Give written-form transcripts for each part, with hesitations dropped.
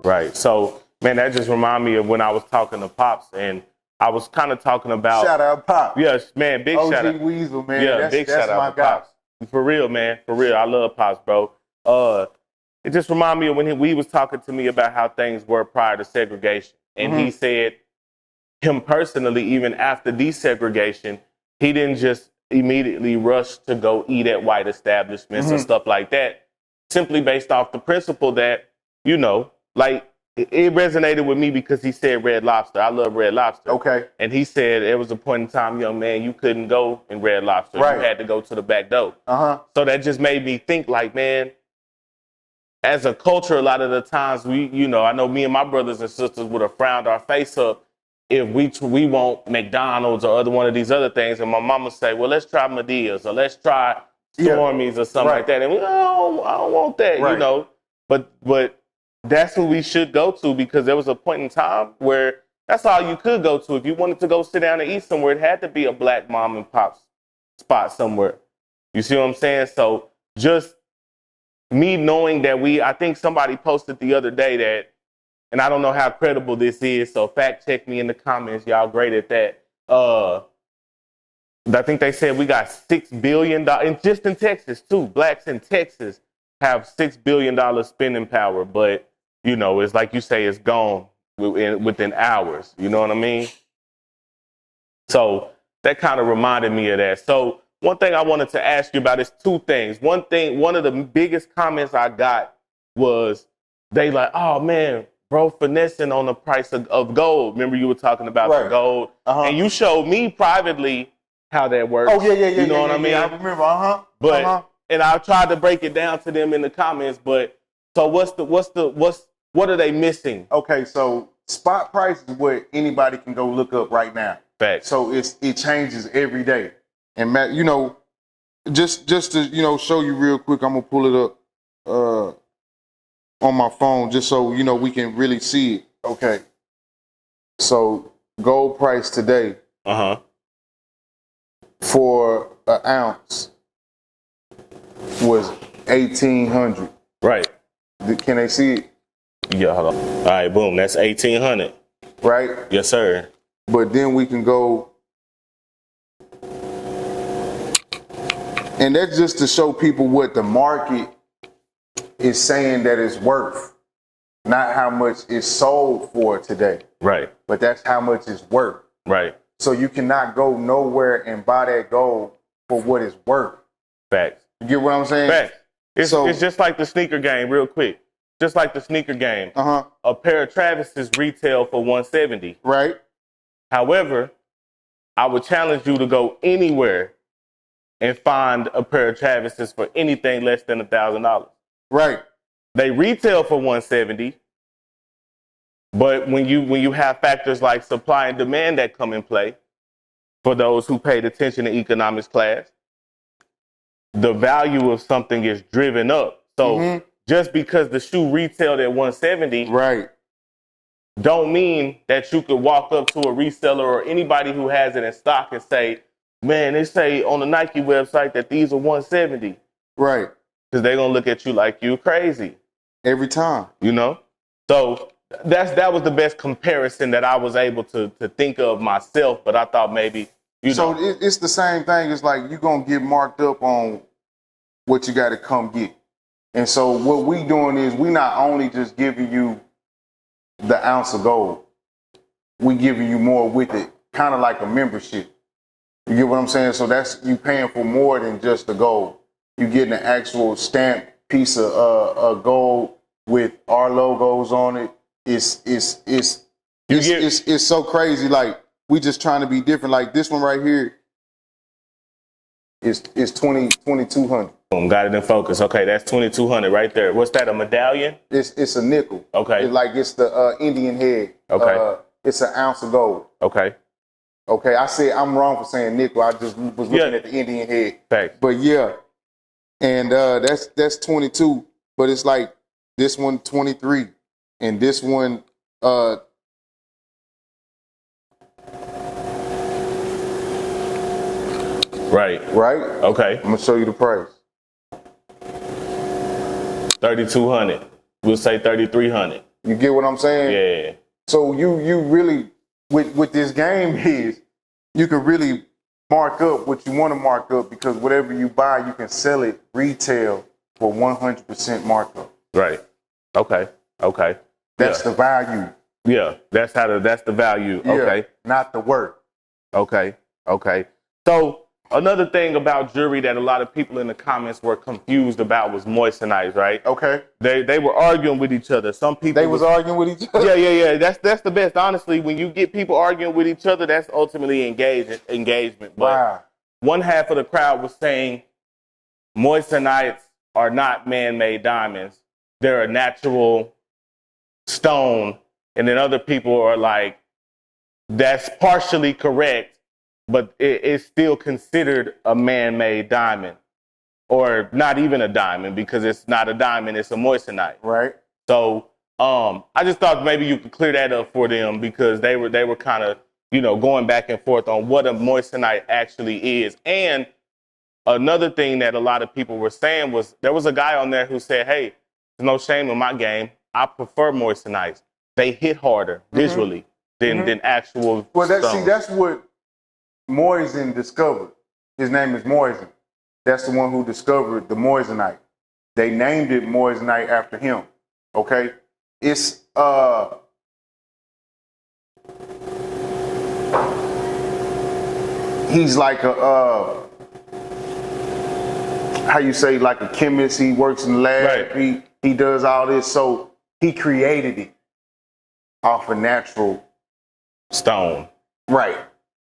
Right. So, man, that just reminded me of when I was talking to Pops, and I was kind of talking about. Shout out Pop. Yes, man. Big shout out. OG Weasel, man. Yeah, big shout out to Pops. For real, man. For real. I love Pops, bro. It just reminded me of when we was talking to me about how things were prior to segregation. And he said him personally, even after desegregation, he didn't just immediately rush to go eat at white establishments and stuff like that, simply based off the principle that, you know, like it resonated with me because he said Red Lobster. I love Red Lobster. Okay. And he said there was a point in time, young man, you couldn't go in Red Lobster. Right. You had to go to the back door. So that just made me think like, man, as a culture, a lot of the times we, you know, I know me and my brothers and sisters would have frowned our face up if we want McDonald's or other one of these other things, and my mama say, well, let's try Media's or let's try Stormy's or something like that. And we, oh, I don't want that, you know. But that's who we should go to, because there was a point in time where that's all you could go to. If you wanted to go sit down and eat somewhere, it had to be a black mom and pop spot somewhere. You see what I'm saying? So just me knowing that I think somebody posted the other day that, and I don't know how credible this is, so fact check me in the comments. Y'all great at that. I think they said we got $6 billion, and just in Texas too. Blacks in Texas have $6 billion spending power, but you know, it's like you say, it's gone within hours. You know what I mean? So that kind of reminded me of that. So one thing I wanted to ask you about is two things. One of the biggest comments I got was they like, oh man, bro, finessing on the price of gold. Remember you were talking about the gold, and you showed me privately how that works. Oh yeah. You know what I mean? I remember. But and I tried to break it down to them in the comments. But so what are they missing? Okay, so spot price is what anybody can go look up right now. Facts. So it changes every day. And Matt, you know, just to, you know, show you real quick, I'm gonna pull it up on my phone just so, you know, we can really see it. Okay. So gold price today for an ounce was 1,800. Right. Can they see it? Yeah, hold on. All right, boom. That's 1,800. Right? Yes, sir. But then we can go, and that's just to show people what the market is saying that it's worth, not how much it's sold for today. Right. But that's how much it's worth. Right. So you cannot go nowhere and buy that gold for what it's worth. Facts. You get what I'm saying? Facts. It's just like the sneaker game, real quick. Just like the sneaker game. A pair of Travis's retail for $170. Right. However, I would challenge you to go anywhere and find a pair of Travis's for anything less than $1,000. Right. They retail for $170. But when you have factors like supply and demand that come in play, for those who paid attention in economics class, the value of something is driven up. So just because the shoe retailed at $170, right, don't mean that you could walk up to a reseller or anybody who has it in stock and say, man, they say on the Nike website that these are $170. Right. Because they're going to look at you like you crazy. Every time. You know? So that was the best comparison that I was able to think of myself, but I thought maybe, you know. So it's the same thing. It's like you're going to get marked up on what you got to come get. And so what we doing is we not only just giving you the ounce of gold, we giving you more with it, kind of like a membership. You get what I'm saying? So that's you paying for more than just the gold. You getting an actual stamped piece of gold with our logos on it. It's so crazy. Like we just trying to be different. Like this one right here is 2,200. Boom, got it in focus. Okay, that's 2,200 right there. What's that? A medallion? It's a nickel. Okay. It's the Indian head. Okay. It's an ounce of gold. Okay. Okay. I said I'm wrong for saying nickel. I just was looking at the Indian head. Thanks. But yeah, and that's 22. But it's like this one 23, and this one Right. Okay. I'm gonna show you the price. 3,200. We'll say 3,300. You get what I'm saying? Yeah. So you really, with this game is, you can really mark up what you want to mark up, because whatever you buy, you can sell it retail for 100% markup. Right. Okay. That's the value. Yeah. That's the value. Yeah, Okay. not the work. Okay. So another thing about jewelry that a lot of people in the comments were confused about was Moissanites, right? Okay. They were arguing with each other. Some people They was arguing with each other. Yeah. That's the best. Honestly, when you get people arguing with each other, that's ultimately engagement. But Wow. one half of the crowd was saying Moissanites are not man-made diamonds. They're a natural stone. And then other people are like, that's partially correct, but it's still considered a man-made diamond, or not even a diamond, because it's not a diamond, it's a moissanite. Right. So I just thought maybe you could clear that up for them, because they were kind of, going back and forth on what a moissanite actually is. And another thing that a lot of people were saying was, there was a guy on there who said, hey, there's no shame in my game. I prefer moissanites. They hit harder visually than actual stones. That's what Moisan discovered. His name is Moisan. That's the one who discovered the Moissanite. They named it Moissanite after him. Okay? It's he's like a how you say, like a chemist. He works in the lab. Right. He does all this. So he created it off a natural Stone. right.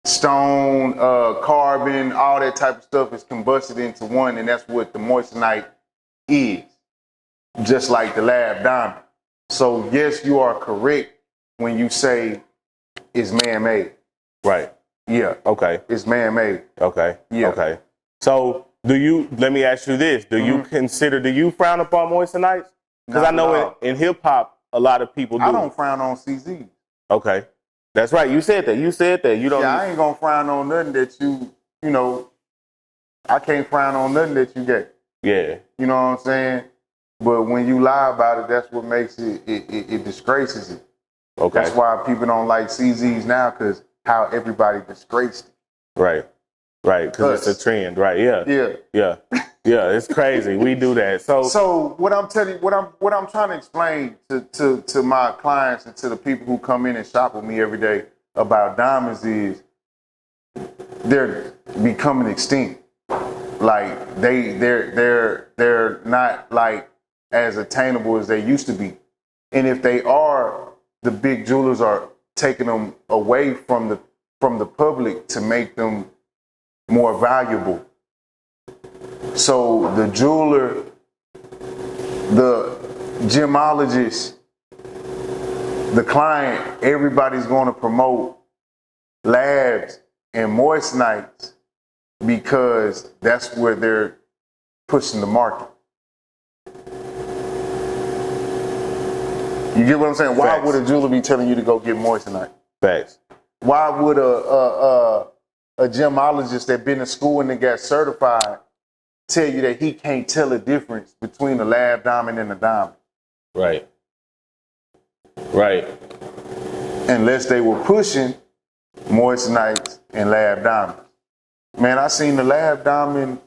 Stone, carbon, all that type of stuff is combusted into one, and that's what the moissanite is. Just like the lab diamond. So yes, you are correct when you say it's man-made. Right. Yeah. Okay. It's man-made. Okay. Yeah. Okay. So let me ask you this. Do you frown upon moissanites? Because I know in hip hop, a lot of people do. I don't frown on CZ. Okay. That's right. You said that. You don't. Yeah, I ain't gonna frown on nothing that I can't frown on nothing that you get. Yeah. You know what I'm saying? But when you lie about it, that's what makes it disgraces it. Okay. That's why people don't like CZs now, because how everybody disgraced it. Right. Because it's a trend. Right. Yeah. It's crazy. We do that. So what I'm telling you, what I'm trying to explain to my clients and to the people who come in and shop with me every day about diamonds is they're becoming extinct. Like they're not like as attainable as they used to be. And if they are, the big jewelers are taking them away from the public to make them more valuable. So the jeweler, the gemologist, the client, everybody's going to promote labs and moissanites because that's where they're pushing the market. You get what I'm saying? Why would a jeweler be telling you to go get moissanite? Facts. Why would a gemologist that been to school and that got certified tell you that he can't tell the difference between a lab diamond and a diamond? Right. Unless they were pushing moissanites and lab diamonds. Man, I seen the lab diamond.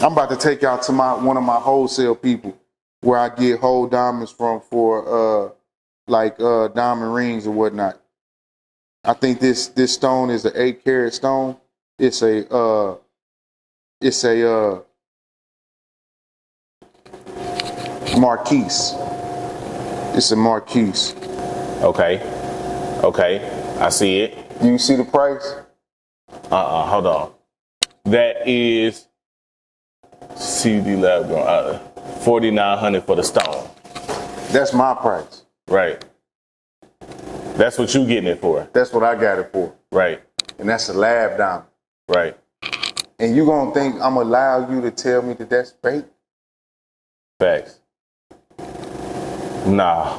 I'm about to take y'all to one of my wholesale people where I get whole diamonds from for diamond rings or whatnot. I think this stone is an 8-carat stone. It's a marquise. It's a marquise. Okay. I see it. You see the price? Hold on. That is CD Lab $4,900 for the stone. That's my price. Right. That's what you getting it for. That's what I got it for. Right. And that's a lab diamond. Right. And you gonna think I'm gonna allow you to tell me that that's fake? Facts. Nah.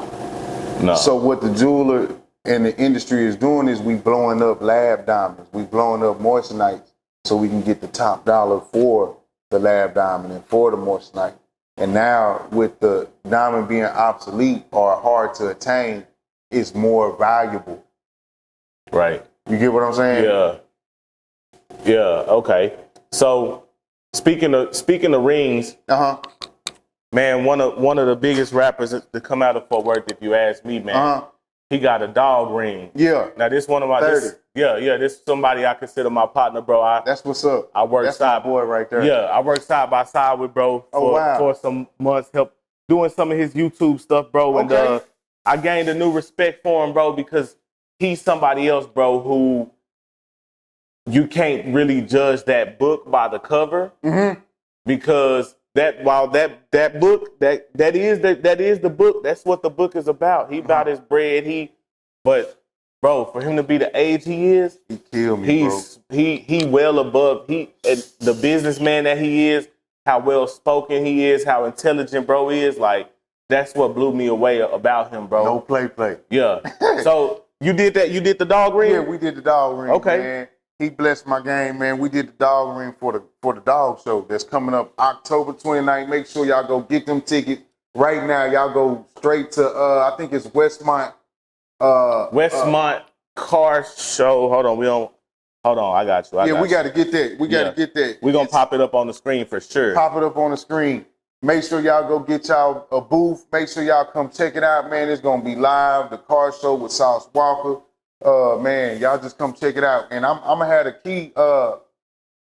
So what the jeweler and the industry is doing is we blowing up lab diamonds. We blowing up moissanites so we can get the top dollar for the lab diamond and for the moissanite. And now with the diamond being obsolete or hard to attain, it's more valuable. Right. You get what I'm saying? Yeah. Yeah. Okay. So speaking of rings, man, one of the biggest rappers to come out of Fort Worth, if you ask me, man, he got a dog ring. Yeah. Now this one of my this is somebody I consider my partner, bro. That's what's up. I work That's side boy right there. Yeah, I work side by side with bro for some months, help doing some of his YouTube stuff, bro. Okay. And I gained a new respect for him, bro, because he's somebody else, bro, who you can't really judge that book by the cover, because that book that is the book. That's what the book is about. He about his bread. But bro, for him to be the age he is, he killed me, bro. He well above the businessman that he is. How well spoken he is. How intelligent bro is. Like that's what blew me away about him, bro. No play. Yeah. So you did that. You did the dog ring. Yeah, we did the dog ring. Okay. Man. He blessed my game, man. We did the dog ring for the dog show that's coming up October 29th. Make sure y'all go get them tickets right now. Y'all go straight to I think it's Westmont. Westmont car show. Hold on. I got you. We got to get that. We got to get that. We're gonna pop it up on the screen for sure. Pop it up on the screen. Make sure y'all go get y'all a booth. Make sure y'all come check it out, man. It's gonna be live. The car show with Sauce Walker. Man, y'all just come check it out. And I'm gonna have the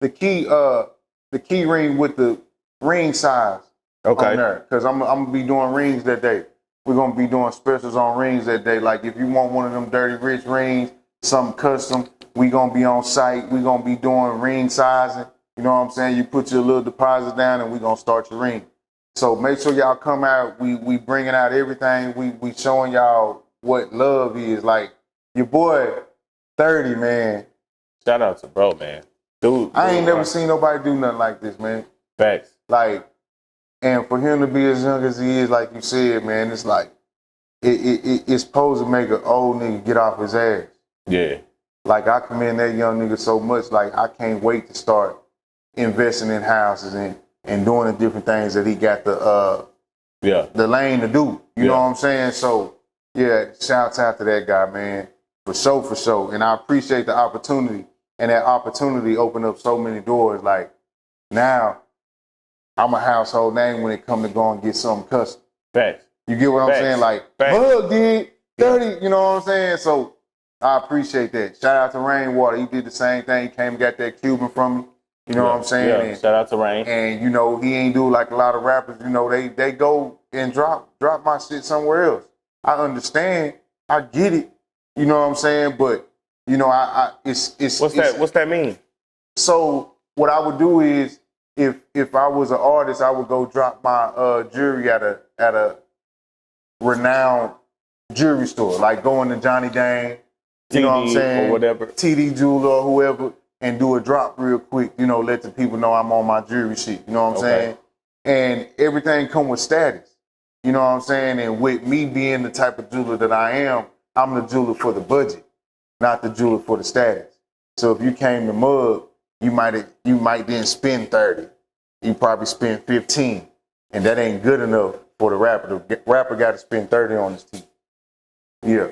key ring with the ring size on there, because I'm gonna be doing rings that day. We're gonna be doing specials on rings that day. Like if you want one of them dirty rich rings, something custom, we gonna be on site. We gonna be doing ring sizing. You know what I'm saying? You put your little deposit down and we gonna start your ring. So make sure y'all come out. We bringing out everything. We showing y'all what love is. Like your boy 30, man. Shout out to bro, man. Dude, I ain't never seen nobody do nothing like this, man. Facts. Like, and for him to be as young as he is, like you said, man, it's like it's supposed to make an old nigga get off his ass. Yeah. Like I commend that young nigga so much. Like I can't wait to start investing in houses and doing the different things that he got the lane to do. You know what I'm saying? So yeah, shouts out to that guy, man. For sure. And I appreciate the opportunity. And that opportunity opened up so many doors. Like now, I'm a household name when it comes to go and get something custom. Facts. You get what I'm saying? Like, Bug did 30, you know what I'm saying? So I appreciate that. Shout out to Rainwater. He did the same thing. He came and got that Cuban from me. You know what I'm saying? Yeah. And, shout out to Rain. And, you know, he ain't do like a lot of rappers. You know, they go and drop my shit somewhere else. I understand. I get it. You know what I'm saying? But, you know, it's What's that mean? So what I would do is, if I was an artist, I would go drop my jewelry at a renowned jewelry store, like going to Johnny Dang, you know what I'm saying, or whatever, TD Jeweler or whoever, and do a drop real quick. You know, let the people know I'm on my jewelry shit. You know what I'm saying? And everything come with status. You know what I'm saying? And with me being the type of jeweler that I am, I'm the jeweler for the budget, not the jeweler for the status. So if you came to Mug, you might then spend 30. You probably spend 15. And that ain't good enough for the rapper. The rapper got to spend 30 on his teeth. Yeah.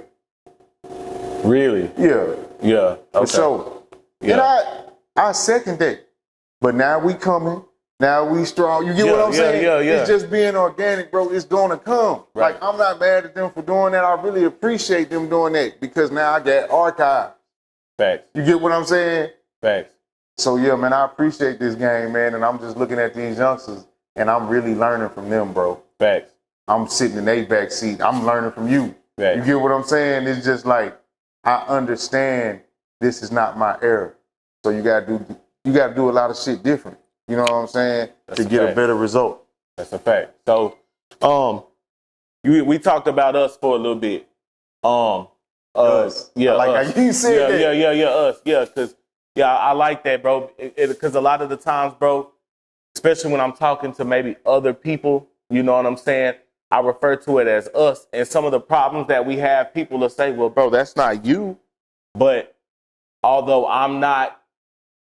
Really? Yeah. Yeah. For sure. Yeah. And I second that. But now we coming. Now we strong. You get what I'm saying? Yeah. It's just being organic, bro. It's going to come. Right. Like, I'm not mad at them for doing that. I really appreciate them doing that because now I got archives. Facts. You get what I'm saying? Facts. So, yeah, man, I appreciate this game, man. And I'm just looking at these youngsters, and I'm really learning from them, bro. Facts. I'm sitting in their back seat. I'm learning from you. Facts. You get what I'm saying? It's just like, I understand this is not my era. So you gotta do a lot of shit different. You know what I'm saying? To get a better result. That's a fact. So, we talked about us for a little bit. Us. Yeah, like us. How you said that. Yeah, us. Yeah, because I like that, bro. Because a lot of the times, bro, especially when I'm talking to maybe other people, you know what I'm saying? I refer to it as us. And some of the problems that we have, people will say, well, bro, that's not you. But although I'm not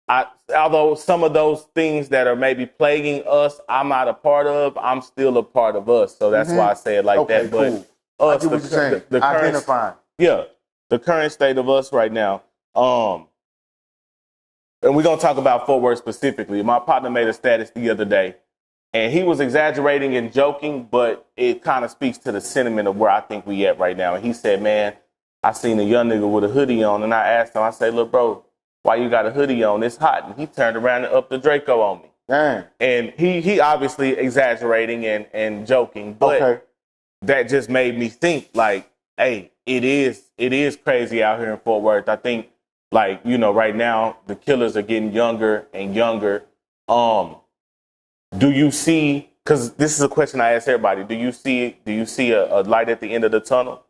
Although some of those things that are maybe plaguing us, I'm not a part of, I'm still a part of us. So that's why I say it like that. But cool. us, I get what you're saying. the current, Identifying. yeah, the current state of us right now. And we're gonna talk about Fort Worth specifically. My partner made a status the other day, and he was exaggerating and joking, but it kind of speaks to the sentiment of where I think we at right now. And he said, "Man, I seen a young nigga with a hoodie on," and I asked him, I said, "Look, bro, why you got a hoodie on? It's hot." And he turned around and upped the Draco on me. Dang. And he obviously exaggerating and joking, but that just made me think like, hey, it is crazy out here in Fort Worth. I think like, you know, right now the killers are getting younger and younger. Do you see, because this is a question I ask everybody, do you see a light at the end of the tunnel?